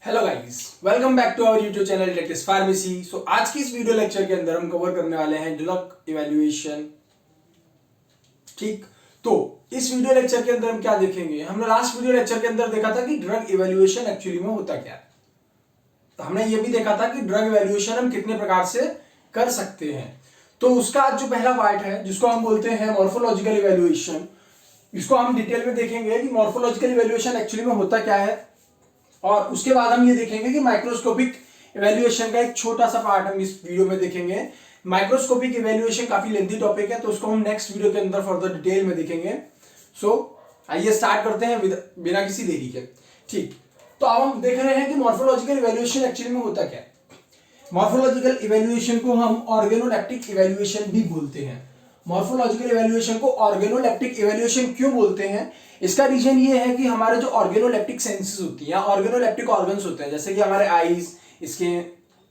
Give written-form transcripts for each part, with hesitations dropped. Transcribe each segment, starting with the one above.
Hello guys, welcome back to our YouTube channel tactics pharmacy. So आज की इस video lecture के अंदर हम कवर करने वाले हैं ड्रग इवैल्यूएशन। ठीक, तो इस वीडियो लेक्चर के अंदर हम क्या देखेंगे? हमने लास्ट वीडियो लेक्चर के अंदर देखा था कि ड्रग इवैल्यूएशन एक्चुअली में होता क्या है। तो हमने ये भी देखा था कि ड्रग इवैल्यूएशन हम कितने प्रकार से कर सकते हैं। तो उसका आज जो पहला पार्ट है जिसको हम बोलते हैं मॉर्फोलॉजिकल इवैल्यूएशन, इसको हम डिटेल में देखेंगे कि मॉर्फोलॉजिकल इवैल्यूएशन एक्चुअली में होता क्या है। और उसके बाद हम ये देखेंगे कि माइक्रोस्कोपिक इवैल्यूएशन का एक छोटा सा पार्ट हम इस वीडियो में देखेंगे। माइक्रोस्कोपिक इवैल्यूएशन काफी लेंथी टॉपिक है, तो उसको हम नेक्स्ट वीडियो के अंदर फर्दर डिटेल में देखेंगे। सो आइए स्टार्ट करते हैं बिना किसी देरी के। ठीक, तो अब हम देख रहे हैं कि मॉर्फोलॉजिकल इवैल्यूएशन एक्चुअली में होता क्या है। मॉर्फोलॉजिकल इवैल्यूएशन को हम ऑर्गेनोलेप्टिक इवैल्यूएशन भी बोलते हैं। मॉर्फोलॉजिकल इवैल्यूएशन को ऑर्गेनोलेप्टिक इवैल्यूएशन क्यों बोलते हैं? इसका रीजन ये है कि हमारे जो ऑर्गेनोलेप्टिक सेंसेस होती हैं या ऑर्गेनोलेप्टिक ऑर्गन्स होते हैं, जैसे कि हमारे आईज, इसके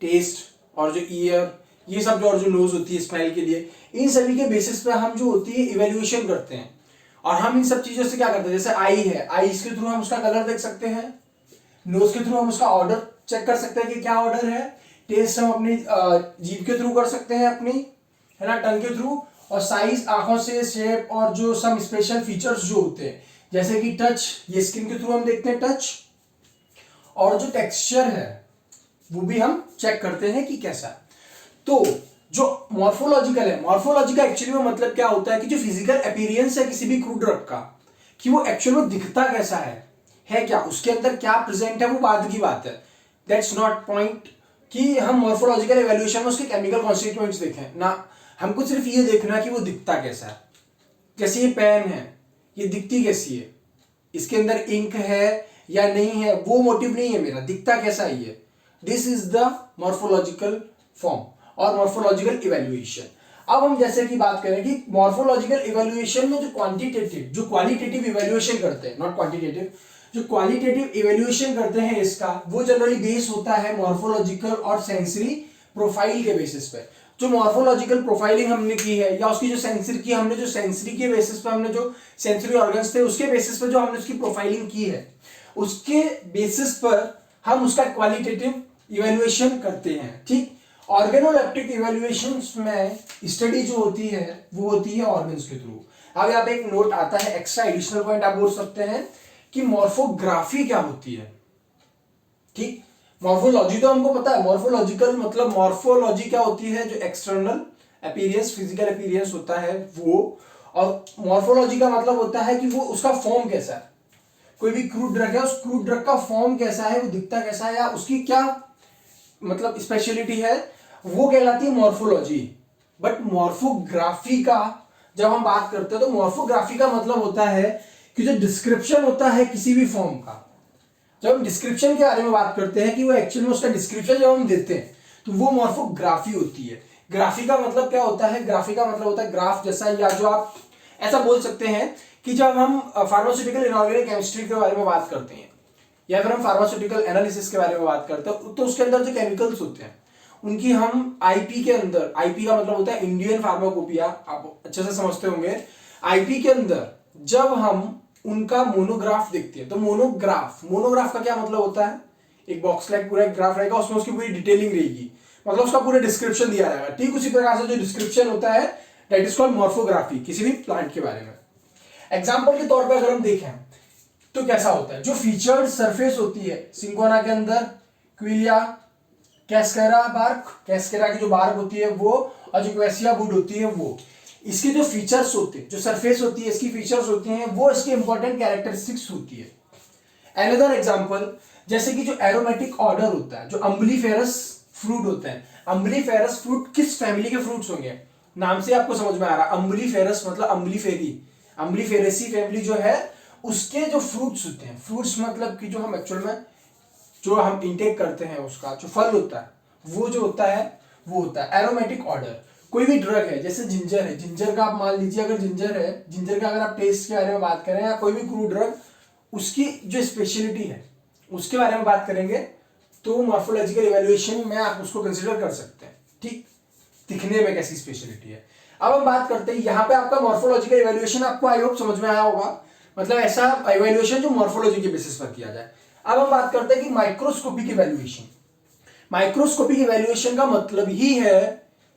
टेस्ट और जो ईयर, ये सब जो और जो नोज होती है स्मेल के लिए, इन सभी के बेसिस पे हम जो होती है इवैल्यूएशन करते हैं। और हम इन सब चीजों से क्या करते हैं, जैसे आई है, आईज के थ्रू हम उसका कलर देख सकते हैं, नोज के थ्रू हम उसका ऑर्डर चेक कर सकते हैं कि क्या ऑर्डर है, टेस्ट हम अपनी जीभ के थ्रू कर सकते हैं अपनी, है ना, टंग के थ्रू, और साइज आंखों से, शेप और जो सम स्पेशल फीचर्स जो होते हैं जैसे कि टच, ये स्किन के थ्रू हम देखते हैं टच, और जो टेक्सचर है वो भी हम चेक करते हैं कि कैसा है। तो जो मॉर्फोलॉजिकल है, मॉर्फोलॉजिकल एक्चुअली में मतलब क्या होता है कि जो फिजिकल अपीयरेंस है किसी भी क्रूड ड्रग का, कि वो एक्चुअल में दिखता कैसा है क्या, उसके अंदर क्या प्रेजेंट है, वो बाद की बात है। दैट्स नॉट पॉइंट कि हम मॉर्फोलॉजिकल इवैल्यूएशन में उसके केमिकल कॉन्स्टिट्यूएंट्स देखें ना, हमको सिर्फ ये देखना कि वो दिखता कैसा है। जैसे ये पेन है, ये दिखती कैसी है, इसके अंदर इंक है या नहीं है, वो मोटिव नहीं है मेरा, दिखता कैसा है ये। This is the morphological form और मॉर्फोलॉजिकल इवैल्यूएशन। अब हम जैसे कि बात करें कि मॉर्फोलॉजिकल इवैल्यूएशन में जो क्वालिटेटिव इवैल्यूएशन करते हैं, नॉट क्वांटिटेटिव, जो क्वालिटेटिव इवैल्यूएशन करते हैं इसका, वो जनरली बेस होता है मॉर्फोलॉजिकल और सेंसरी प्रोफाइल के बेसिस पे। जो मॉर्फोलॉजिकल प्रोफाइलिंग हमने की है या उसकी जो सेंसरी की हमने, जो सेंसरी के बेसिस पे हमने जो सेंसरी ऑर्गन्स थे उसके बेसिस पे जो हमने उसकी प्रोफाइलिंग की है, उसके बेसिस पर हम उसका क्वालिटेटिव इवैल्यूएशन करते हैं। ठीक, ऑर्गेनोलेप्टिक इवैल्यूएशन में स्टडी जो होती है वो होती है ऑर्गन्स के थ्रू। अब यहाँ पे एक नोट आता है, एक्स्ट्रा एडिशनल पॉइंट आप बोल सकते हैं कि मॉर्फोग्राफी क्या होती है। ठीक, मॉर्फोलॉजी तो हमको पता है, मॉर्फोलॉजिकल मतलब मॉर्फोलॉजी क्या होती है, जो एक्सटर्नल अपीयरेंस, फिजिकल अपीयरेंस होता है वो, और मॉर्फोलॉजी का मतलब होता है कि वो उसका फॉर्म कैसा है। कोई भी क्रूड ड्रग है, उस क्रूड ड्रग का फॉर्म कैसा है, वो दिखता कैसा है, या उसकी क्या मतलब स्पेशलिटी है, वो कहलाती है मॉर्फोलॉजी। बट मॉर्फोग्राफी का जब हम बात करते हैं तो मॉर्फोग्राफी का मतलब होता है कि जो डिस्क्रिप्शन होता है किसी भी फॉर्म का, जब हम डिस्क्रिप्शन के बारे में बात करते हैं कि वो एक्चुअल में उसका डिस्क्रिप्शन जब हम देते हैं तो वो मॉर्फोग्राफी होती है। ग्राफी का मतलब क्या होता है? ग्राफी का मतलब होता है ग्राफ जैसा, या जो आप ऐसा बोल सकते हैं कि जब हम फार्मास्यूटिकल इनऑर्गेनिक केमिस्ट्री के बारे में बात करते हैं या फिर हम फार्मास्यूटिकल एनालिसिस के बारे में बात करते हैं, तो उसके अंदर जो केमिकल्स होते हैं उनकी हम आईपी के अंदर, आईपी का मतलब होता है इंडियन फार्माकोपिया, आप अच्छे से समझते होंगे। आईपी के अंदर जब हम उनका मोनोग्राफ देखते हैं, तो मोनोग्राफ का क्या मतलब होता है? एक बॉक्स लाइक पूरा एक ग्राफ रहेगा, उसमें उसकी पूरी डिटेलिंग रहेगी, मतलब उसका पूरा डिस्क्रिप्शन दिया रहेगा। ठीक उसी प्रकार से जो डिस्क्रिप्शन होता है दैट इज कॉल्ड मॉर्फोग्राफी किसी भी प्लांट के बारे में। एग्जांपल के तौर पे अगर हम देखें तो कैसा होता है, जो फीचर्ड सरफेस होती है सिंकोना के अंदर, क्विलिया, कैस्केरा बार्क, कैस्केरा की जो बार्क होती है वो, और जो क्वेसिया वुड होती है वो, इसके जो फीचर्स होते हैं, जो सरफेस होती है इसकी फीचर्स होती हैं, वो इसके इंपॉर्टेंट कैरेक्टरिस्टिक्स होती है। अनदर एग्जांपल, जैसे कि जो एरोमेटिक ऑर्डर होता है, जो अम्बलीफेरस फ्रूट होते हैं, अम्बलीफेरस फ्रूट किस फैमिली के फ्रूट्स होंगे? नाम से आपको समझ में आ रहा है, अम्बलीफेरस मतलब अम्बलीफेरी, अम्बलीफेरेसी फैमिली जो है उसके जो फ्रूट्स होते हैं, फ्रूट्स मतलब कि जो हम एक्चुअल में जो हम इंटेक करते हैं उसका जो फल होता है वो जो होता है वो होता है एरोमेटिक ऑर्डर। कोई भी ड्रग है, जैसे जिंजर है, जिंजर का आप मान लीजिए, अगर जिंजर है, जिंजर का अगर आप टेस्ट के बारे में बात करें या कोई भी क्रूड ड्रग, उसकी जो स्पेशलिटी है उसके बारे में बात करेंगे तो मॉर्फोलॉजिकल इवैल्यूएशन में आप उसको कंसिडर कर सकते हैं। ठीक, दिखने में कैसी स्पेशलिटी है। अब हम बात करते हैं, यहाँ पे आपका मॉर्फोलॉजिकल इवैल्यूएशन आपको आई होप समझ में आया होगा, मतलब ऐसा इवैल्यूएशन जो मॉर्फोलॉजी के बेसिस पर किया जाए। अब हम बात करते हैं कि माइक्रोस्कोपिक इवैल्यूएशन। माइक्रोस्कोपिक इवैल्यूएशन का मतलब ही है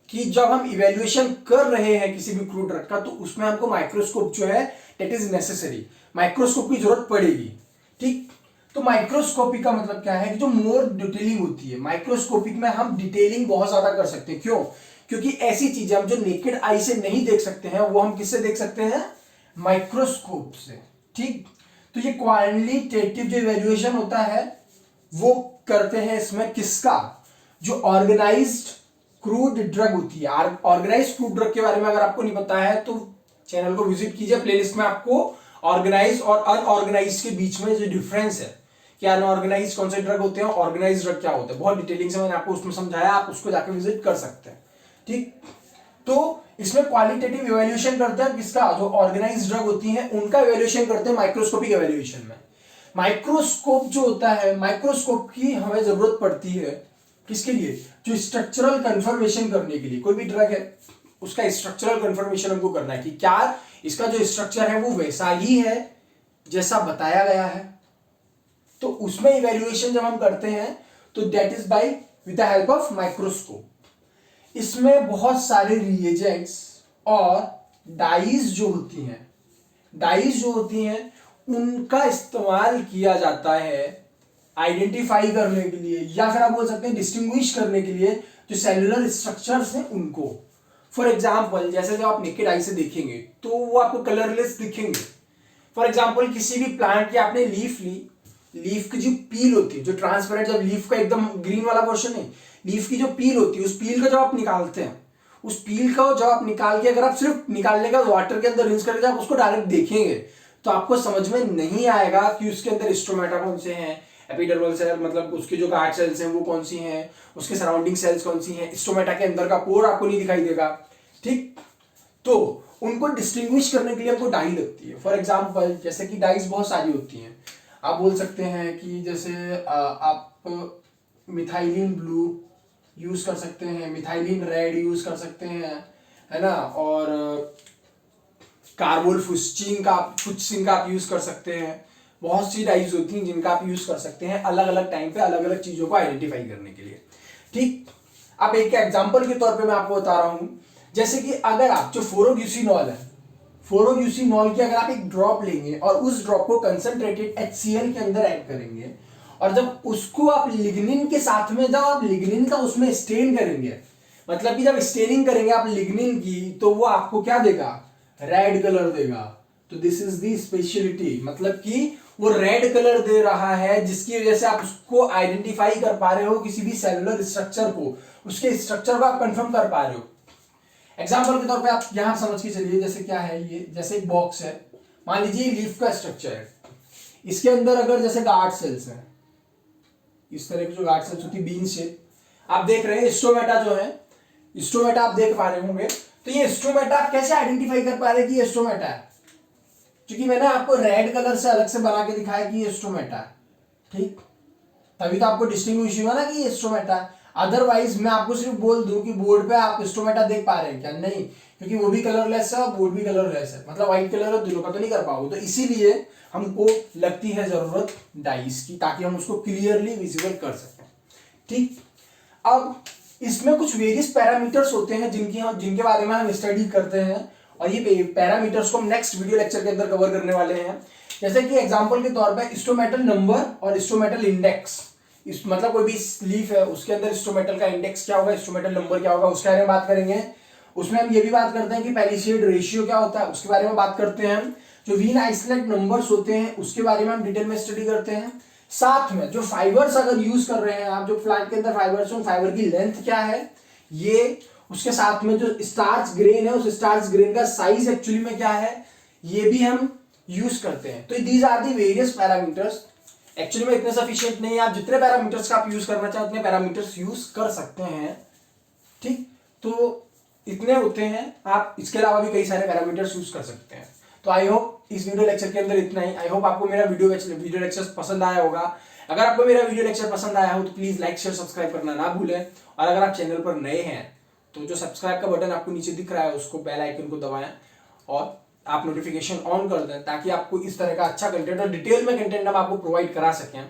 कि जब हम इवैल्यूएशन कर रहे हैं किसी भी क्रूड ड्रग का, तो उसमें हमको माइक्रोस्कोप जो है दैट इज नेसेसरी, माइक्रोस्कोप की जरूरत पड़ेगी। ठीक, तो माइक्रोस्कोपिक का मतलब क्या है कि जो मोर डिटेलिंग होती है, माइक्रोस्कोपिक में हम डिटेलिंग बहुत ज्यादा कर सकते हैं। क्यों? क्योंकि ऐसी चीजें हम जो नेकेड आई से नहीं देख सकते हैं वो हम किससे देख सकते हैं? माइक्रोस्कोप से। ठीक, तो ये क्वालिटेटिव जो इवैल्यूएशन होता है वो करते हैं इसमें किसका? जो ऑर्गेनाइज्ड क्रूड ड्रग होती है। ऑर्गेनाइज्ड क्रूड ड्रग के बारे में अगर आपको नहीं पता है तो चैनल को विजिट कीजिए, प्लेलिस्ट में आपको ऑर्गेनाइज और अनऑर्गेनाइज के बीच में जो डिफरेंस है, कि अनऑर्गेनाइज कौन से ड्रग होते हैं, ऑर्गेनाइज ड्रग क्या होता है, बहुत डिटेलिंग से मैंने आपको उसमें समझाया, आप उसको जाकर विजिट कर सकते हैं। ठीक, तो इसमें क्वालिटेटिव इवैल्यूएशन करते हैं किसका? जो ऑर्गेनाइज ड्रग होती हैं उनका इवैल्यूएशन करते हैं माइक्रोस्कोपिक इवैल्यूएशन में। माइक्रोस्कोप जो होता है, माइक्रोस्कोप की हमें जरूरत पड़ती है किसके लिए? जो स्ट्रक्चरल कंफर्मेशन करने के लिए। कोई भी ड्रग है उसका स्ट्रक्चरल कंफर्मेशन हमको करना है कि क्या इसका जो स्ट्रक्चर है वो वैसा ही है जैसा बताया गया है। तो उसमें इवैल्यूएशन जब हम करते हैं तो that is by with the help of microscope. इसमें बहुत सारे रिएजेंट्स और डाइज जो होती हैं उनका इस्तेमाल किया जाता है आइडेंटिफाई करने के लिए, या फिर आप बोल सकते हैं डिस्टिंग्विश करने के लिए जो सेलुलर स्ट्रक्चर्स हैं उनको। फॉर एग्जाम्पल, जैसे जब आप नेकेड आई से देखेंगे तो वो आपको कलरलेस दिखेंगे। फॉर एग्जाम्पल, किसी भी प्लांट की आपने लीफ ली, लीफ की जो पील होती है, जो ट्रांसपेरेंट, जब लीफ का एकदम ग्रीन वाला पोर्शन है, लीफ की जो पील होती है, उस पील को जब आप निकालते हैं, उस पील को जब आप निकाल के अगर आप सिर्फ निकालने का वाटर के अंदर रिंस करके आप उसको डायरेक्ट देखेंगे तो आपको समझ में नहीं आएगा कि उसके अंदर स्ट्रोमेटा कौन से हैं, एपिडर्मल सेल मतलब उसकी जो गार्ड सेल्स हैं वो कौन सी हैं, उसके सराउंडिंग सेल्स कौन सी हैं, स्ट्रोमेटा के अंदर का पोर आपको नहीं दिखाई देगा। ठीक, तो उनको डिस्टिंग्विश करने के लिए आपको डाई लगती है। फॉर एग्जाम्पल, जैसे कि डाइज बहुत सारी होती हैं, आप बोल सकते हैं कि जैसे आप मिथाइलिन ब्लू यूज कर सकते हैं, मिथाइलिन रेड यूज कर सकते हैं, है ना, और कार्बोल फुस्चिन का आप यूज कर सकते हैं। बहुत सी डाइज होती हैं जिनका आप यूज कर सकते हैं अलग अलग टाइम पे अलग अलग चीजों को आइडेंटिफाई करने के लिए। ठीक, अब एक एग्जांपल के तौर पे मैं आपको बता रहा हूं, जैसे कि अगर आप जो फोरोग्यूसिनॉल है, फोरोग्यूसिनॉल की अगर आप एक ड्रॉप लेंगे और उस ड्रॉप को कंसंट्रेटेड HCl के अंदर ऐड करेंगे और जब उसको आप लिग्निन के साथ में, जब आप लिग्निन का उसमें स्टेन करेंगे, मतलब कि जब स्टेनिंग करेंगे आप लिग्निन की, तो वो आपको क्या देगा? रेड कलर देगा। तो दिस इज दी स्पेशलिटी, मतलब कि वो रेड कलर दे रहा है जिसकी वजह से आप उसको आइडेंटिफाई कर पा रहे हो, किसी भी सेलुलर स्ट्रक्चर को, उसके स्ट्रक्चर को आप कंफर्म कर पा रहे हो। एग्जाम्पल के तौर पे आप यहां समझ के चलिए, जैसे क्या है ये, जैसे एक बॉक्स है, मान लीजिए लीफ का स्ट्रक्चर है, इसके अंदर अगर जैसे गार्ड सेल्स हैं, इस तरह की जो गार्ड सेल्स होती है बीन शेप, आप देख रहे हैं स्टोमेटा जो है, स्टोमेटा आप देख पा रहे होंगे। तो ये स्टोमेटा आप कैसे आइडेंटिफाई कर पा रहे हैं कि ये स्टोमेटा है? क्योंकि मैंने आपको रेड कलर से अलग से बना के दिखाया कि ये स्टोमेटा है। ठीक, तभी तो आपको डिस्टिंग्विश हुआ ना कि ये स्टोमेटा है। अदरवाइज मैं आपको सिर्फ बोल दूं कि बोर्ड पे आप स्टोमेटा देख पा रहे हैं क्या? नहीं, क्योंकि वो भी कलरलेस है और बोर्ड भी कलरलेस है, मतलब व्हाइट कलर और दोनों का तो नहीं कर पाओगे। तो इसीलिए हमको लगती है जरूरत डाइस की, ताकि हम उसको क्लियरली विजिबल कर सकें। ठीक, अब इसमें कुछ वेरियस पैरामीटर्स होते हैं जिनके बारे में हम स्टडी करते हैं, और ये पैरामीटर्स को हम नेक्स्ट वीडियो लेक्चर के अंदर कवर करने वाले हैं। जैसे कि एग्जांपल के तौर पे स्टोमेटल नंबर और स्टोमेटल इंडेक्स, इस मतलब कोई भी लीफ है उसके अंदर स्टोमेटल का इंडेक्स क्या होगा, स्टोमेटल नंबर क्या होगा, उसके बारे में बात करेंगे। उसमें हम ये भी बात करते हैं कि पेलिसियड रेशियो क्या होता है, उसके बारे में बात करते हैं। जो वीन आइसोलेट नंबर्स होते हैं उसके बारे में हम डिटेल में स्टडी करते हैं। साथ में जो फाइबर्स अगर यूज कर रहे हैं आप, जो प्लांट के अंदर फाइबर्स हैं, फाइबर की लेंथ क्या है ये, उसके साथ में जो स्टार्च ग्रेन है उस स्टार्च ग्रेन का साइज एक्चुअली में क्या है, ये भी हम यूज करते हैं। तो these are the various parameters. Actually में इतने सफिशिएंट नहीं है, आप जितने पैरामीटर्स का आप यूज करना चाहें उतने पैरामीटर्स यूज कर सकते हैं। ठीक, तो इतने होते हैं, आप इसके अलावा भी कई सारे पैरामीटर्स यूज कर सकते हैं। तो आई होप इस वीडियो लेक्चर के अंदर इतना ही। आई होप आपको मेरा वीडियो लेक्चर पसंद आया होगा। अगर आपको मेरा वीडियो लेक्चर पसंद आया हो तो प्लीज लाइक शेयर सब्सक्राइब करना ना भूलें, और अगर आप चैनल पर नए हैं तो जो सब्सक्राइब का बटन आपको नीचे दिख रहा है उसको बेल आइकन को दबाएं और आप नोटिफिकेशन ऑन कर दें, ताकि आपको इस तरह का अच्छा कंटेंट और डिटेल में कंटेंट हम आपको प्रोवाइड करा सकें।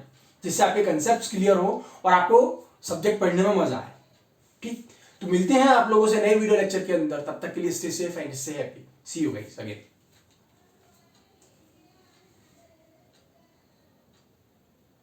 जिससे आपके कंसेप्ट क्लियर हो और आपको सब्जेक्ट पढ़ने में मजा आए। ठीक, तो मिलते हैं आप लोगों से नए वीडियो लेक्चर के अंदर। तब तक के लिए stay safe and stay happy. See you guys again.